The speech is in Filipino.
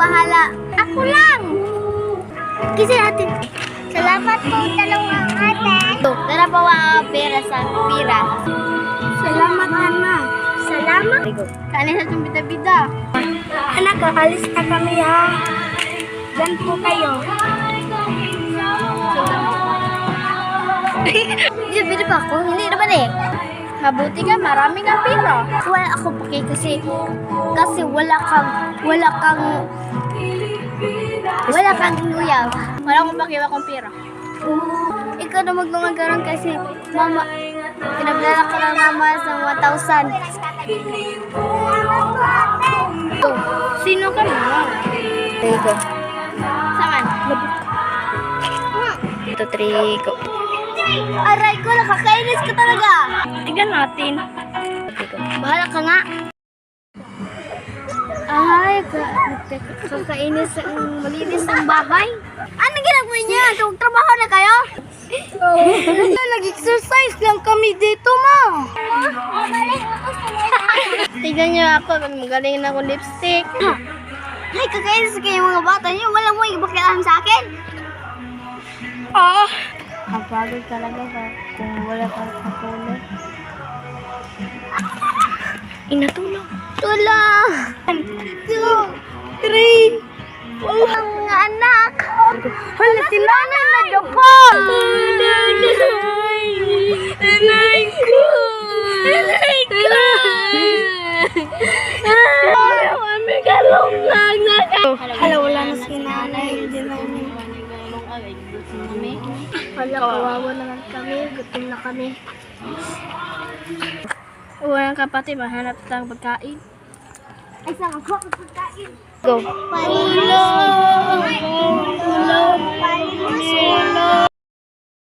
bahala. Ako lang. Kasi natin. Salamat po dalawang ate. Tara pa pera sa pira. Salamat Nana. Salamat. Kanin sa itong bida-bida. Anak, kakalis na kami ha. Diyan po kayo. Bida-bida pa ako? Hindi naman eh. Mabuti ka, marami kang pera. Wala ako paki kasi wala kang luyaw. Wala akong pakiwa kong pera. Ikaw na magmamagaran kasi mama, pinagdala ka ng mama sa 1,000. Sino ka na? Trigo. Saman? Ito, Trigo. Aray ko, nakakainis ka talaga. Tignan natin. Bahala ka nga. Ay, kakainis ang malinis ng bahay. Ano ginagawa niya? Trabaho na kayo? Nag-exercise lang kami dito, ma. Tignan niyo ako, magaling na ako lipstick. Ay, kakainis kayo mga bata niyo. Walang mo ibakilaan sa akin. Kapagod talaga ba kung wala kang katulog? Inatulog. Tulong! 2, 3, ang mga anak! Hala, sila na nadapa! Nanay ko! Nanay ko! Mami, kalong lang na ka. Hala, wala na si nanay. Hindi namin. Hala, kawawa naman kami. Gutom na kami. Walang kapatid, mahanap tayong pagkain. Ay, saan ako pagkain? Go. Tulong!